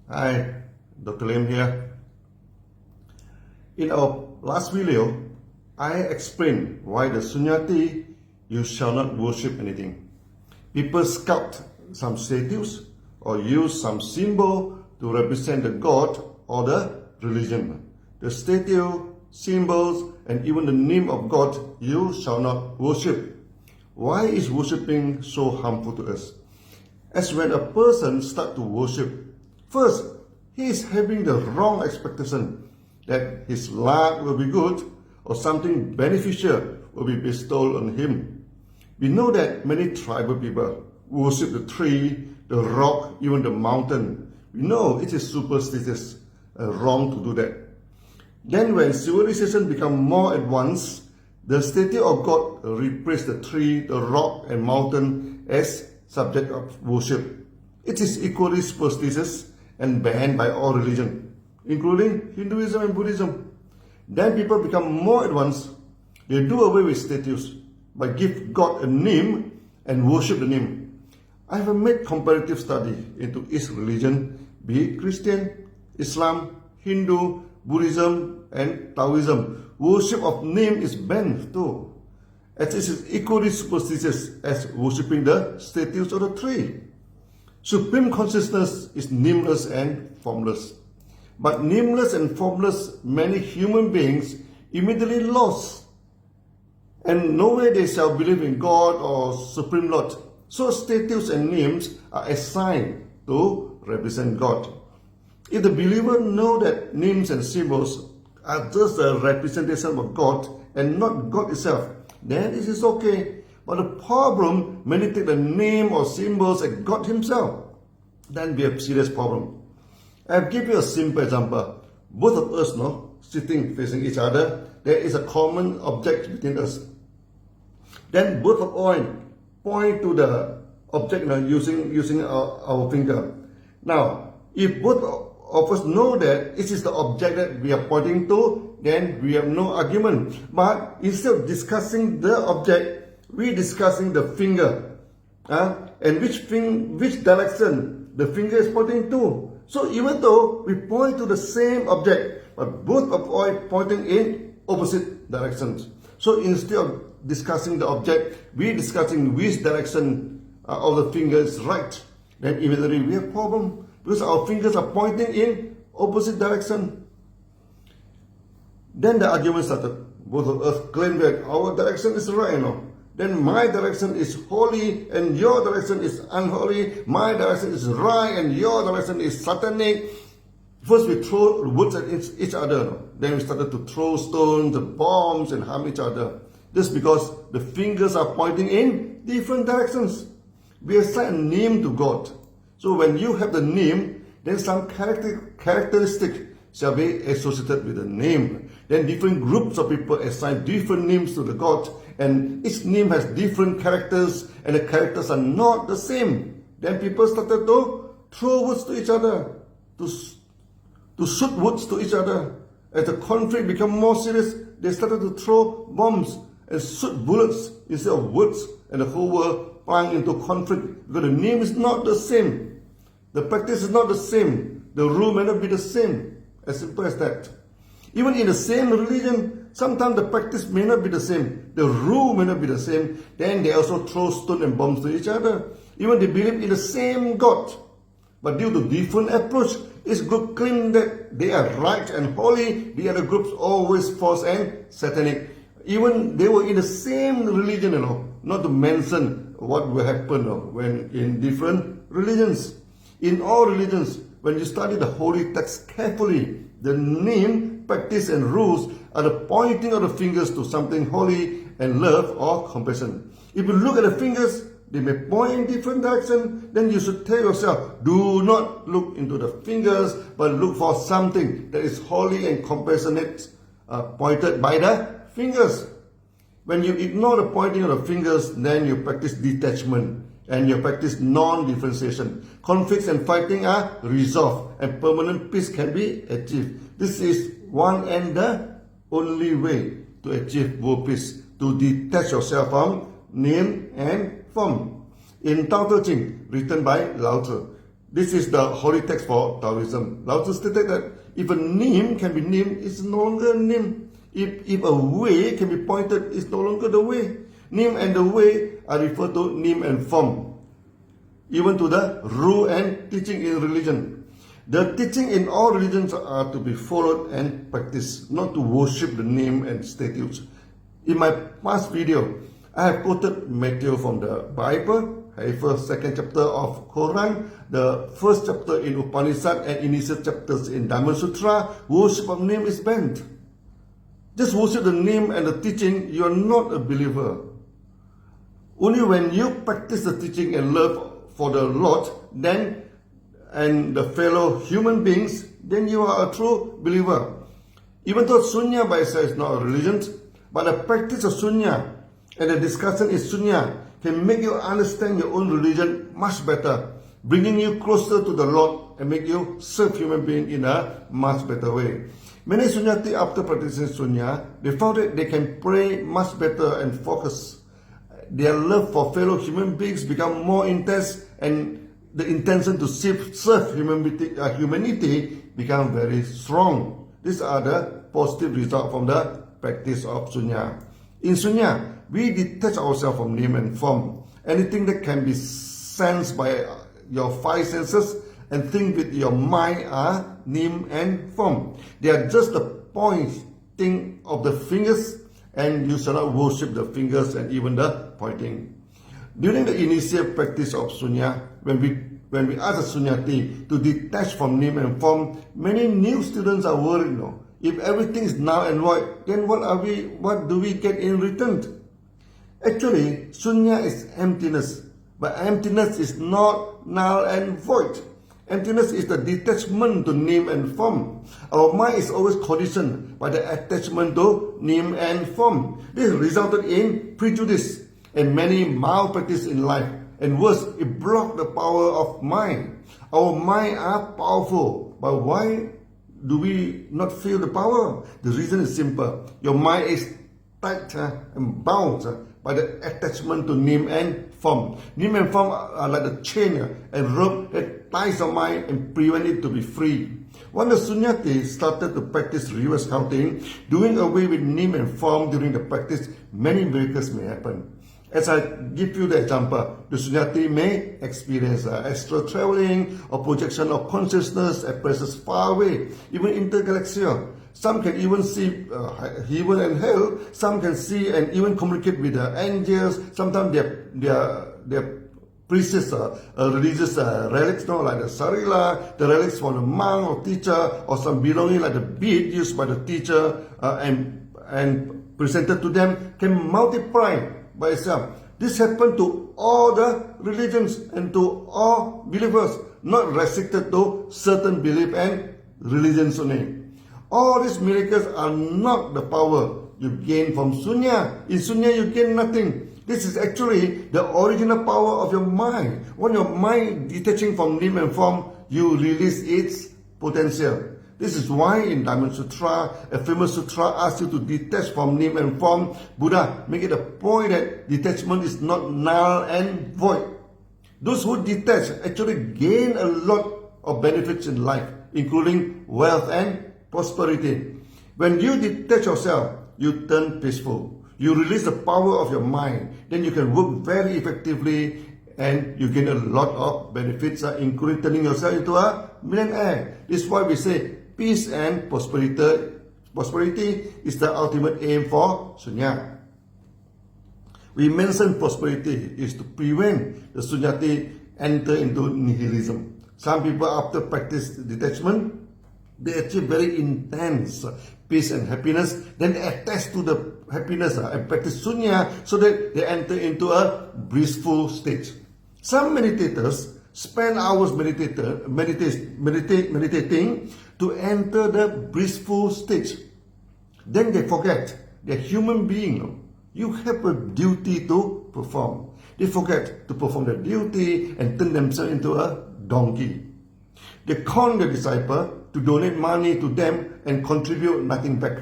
Hi, Dr. Lim here. In our last video, I explained why the Sunyati you shall not worship anything. People sculpt some statues or use some symbol to represent the god or the religion. The statue, symbols, and even the name of God you shall not worship. Why is worshipping so harmful to us? As when a person starts to worship, first, he is having the wrong expectation that his luck will be good or something beneficial will be bestowed on him. We know that many tribal people worship the tree, the rock, even the mountain. We know it is superstitious, wrong to do that. Then when civilization become more advanced, the statue of God replaced the tree, the rock and mountain as subject of worship. It is equally superstitious and banned by all religion, including Hinduism and Buddhism. Then people become more advanced. They do away with statues, but give God a name and worship the name. I have made comparative study into each religion, be it Christian, Islam, Hindu, Buddhism, and Taoism. Worship of name is banned too, as it is equally superstitious as worshipping the statues of the tree. Supreme consciousness is nameless and formless. But nameless and formless, many human beings immediately lost. And no way they shall believe in God or Supreme Lord. So statues and names are assigned to represent God. If the believer know that names and symbols are just a representation of God and not God itself, then it is okay. But the problem, many take the name or symbols as God himself. Then we have a serious problem. I'll give you a simple example. Both of us, sitting facing each other, there is a common object between us. Then both of us point to the object using our finger. Now, if both of us know that it is the object that we are pointing to, then we have no argument. But instead of discussing the object, we discussing the finger, and which direction the finger is pointing to. So even though we point to the same object, but both of us pointing in opposite directions. So instead of discussing the object, we discussing which direction of the finger is right. Then immediately we have problem because our fingers are pointing in opposite direction. Then the argument started. Both of us claim that our direction is right, Then my direction is holy and your direction is unholy. My direction is right and your direction is satanic. First we throw words at each other. Then we started to throw stones and bombs and harm each other. Just because the fingers are pointing in different directions. We assign a name to God. So when you have the name, then some characteristic shall be associated with the name. Then different groups of people assign different names to the God, and each name has different characters, and the characters are not the same. Then people started to throw words to each other, to shoot words to each other. As the conflict became more serious, they started to throw bombs and shoot bullets instead of words, and the whole world plunged into conflict because the name is not the same. The practice is not the same. The rule may not be the same. As simple as that. Even in the same religion, sometimes the practice may not be the same. The rule may not be the same. Then they also throw stones and bombs to each other. Even they believe in the same God. But due to different approach, each group claim that they are right and holy. The other groups always false and satanic. Even they were in the same religion, not to mention what will happen when in different religions. In all religions, when you study the holy text carefully, the name, practice and rules are the pointing of the fingers to something holy and love or compassion. If you look at the fingers, they may point in different direction, then you should tell yourself, do not look into the fingers, but look for something that is holy and compassionate, pointed by the fingers. When you ignore the pointing of the fingers, then you practice detachment and you practice non-differentiation. Conflicts and fighting are resolved and permanent peace can be achieved. This is one and the only way to achieve world peace, to detach yourself from name and form. In Tao Te Ching, written by Lao Tzu, This is the holy text for Taoism. Lao Tzu stated that if a name can be named, it's no longer a name. If a way can be pointed, it's no longer the way. Name and the way are referred to name and form, even to the rule and teaching in religion. The teaching in all religions are to be followed and practiced, not to worship the name and statutes. In my past video, I have quoted Matthew from the Bible, first, second chapter of Quran, the first chapter in Upanishad, and initial chapters in Dhamma Sutra. Worship of name is banned. Just worship the name and the teaching, you are not a believer. Only when you practice the teaching and love for the Lord, then and the fellow human beings, then you are a true believer. Even though Sunya by itself is not a religion, but the practice of Sunya and the discussion in Sunya can make you understand your own religion much better, bringing you closer to the Lord and make you serve human beings in a much better way. Many Sunyati, after practicing Sunya, they found that they can pray much better and focus. Their love for fellow human beings become more intense, and the intention to serve humanity become very strong. These are the positive results from the practice of Sunya. In Sunya, we detach ourselves from name and form. Anything that can be sensed by your five senses and think with your mind are name and form. They are just the pointing of the fingers, and you shall not worship the fingers and even the pointing. During the initial practice of Sunya, when we ask a Sunyati to detach from name and form, many new students are worried. If everything is null and void, then what do we get in return? Actually, Sunya is emptiness, but emptiness is not null and void. Emptiness is the detachment to name and form. Our mind is always conditioned by the attachment to name and form. This resulted in prejudice and many malpractice in life. And worse, it blocked the power of mind. Our mind are powerful, but why do we not feel the power? The reason is simple. Your mind is tight and bound by the attachment to name and form. Name and form are like a chain and rope that ties the mind and prevent it to be free. When the Sunyati started to practice reverse counting, doing away with name and form during the practice, many miracles may happen. As I give you the example, the Sunyati may experience astral traveling or projection of consciousness at places far away, even intergalaxial. Some can even see heaven and hell. Some can see and even communicate with the angels. Sometimes they're precious religious relics, like the sarila, the relics from the monk or teacher, or some belonging like the bead used by the teacher and presented to them can multiply by itself. This happened to all the religions and to all believers, not restricted to certain belief and religions only. All these miracles are not the power you gain from Sunya. In Sunya you gain nothing. This is actually the original power of your mind. When your mind detaching from name and form, you release its potential. This is why in Dhamma Sutra, a famous sutra asks you to detach from name and form. Buddha make it a point that detachment is not null and void. Those who detach actually gain a lot of benefits in life, including wealth and prosperity. When you detach yourself, you turn peaceful. You release the power of your mind. Then you can work very effectively and you gain a lot of benefits, including turning yourself into a millionaire. This is why we say peace and prosperity is the ultimate aim for Sunya. We mentioned prosperity is to prevent the Sunyati enter into nihilism. Some people after practice detachment, they achieve very intense peace and happiness, then they attach to the happiness and practice Sunya so that they enter into a blissful state. Some meditators spend hours meditating to enter the blissful state. Then they forget they're human being. You have a duty to perform. They forget to perform their duty and turn themselves into a donkey. They con the disciple to donate money to them and contribute nothing back.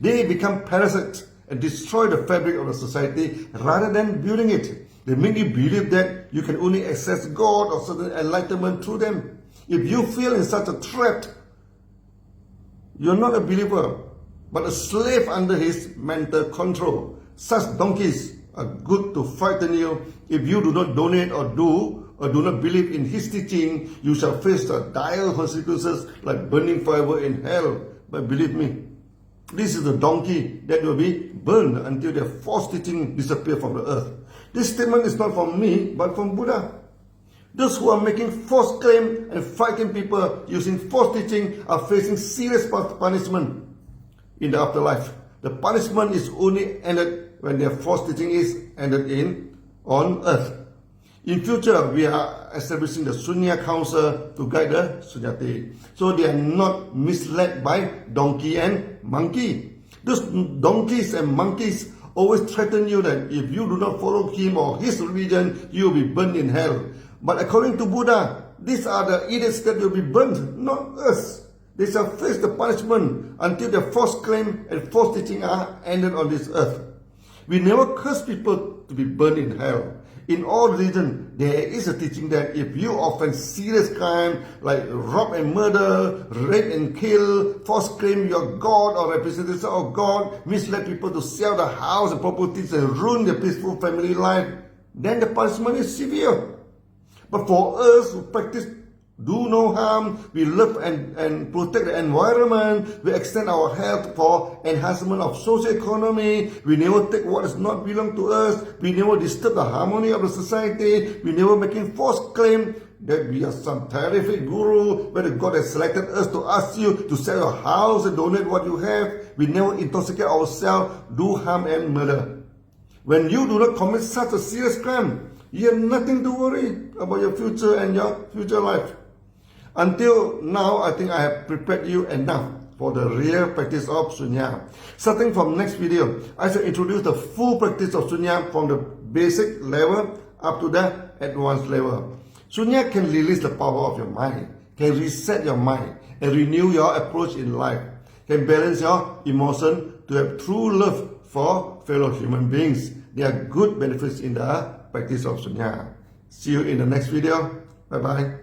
They become parasites and destroy the fabric of the society rather than building it. They make you believe that you can only access God or certain enlightenment through them. If you feel in such a trap, you're not a believer, but a slave under his mental control. Such donkeys are good to frighten you. If you do not donate or do not believe in his teaching, you shall face the dire consequences like burning forever in hell. But believe me, this is the donkey that will be burned until their false teaching disappear from the earth. This statement is not from me, but from Buddha. Those who are making false claim and fighting people using false teaching are facing serious punishment in the afterlife. The punishment is only ended when their false teaching is ended on earth. In future, we are establishing the Sunya Council to guide the Sunyati, so they are not misled by donkey and monkey. Those donkeys and monkeys always threaten you that if you do not follow him or his religion, you will be burned in hell. But according to Buddha, these are the idiots that will be burned, not us. They shall face the punishment until their false claim and false teaching are ended on this earth. We never curse people to be burned in hell. In all religion, there is a teaching that if you offend serious crime like rob and murder, rape and kill, false claim you're God or representative of God, mislead people to sell the house and properties and ruin their peaceful family life, then the punishment is severe. But for us who practice do no harm, we love and protect the environment, we extend our help for enhancement of social economy, we never take what does not belong to us, we never disturb the harmony of the society, we never making false claim that we are some terrific guru, whether God has selected us to ask you to sell your house and donate what you have, we never intoxicate ourselves, do harm and murder. When you do not commit such a serious crime, you have nothing to worry about your future and your future life. Until now, I think I have prepared you enough for the real practice of Sunya. Starting from next video, I shall introduce the full practice of Sunya from the basic level up to the advanced level. Sunya can release the power of your mind, can reset your mind, and renew your approach in life, can balance your emotion to have true love for fellow human beings. There are good benefits in the practice of Sunya. See you in the next video. Bye-bye.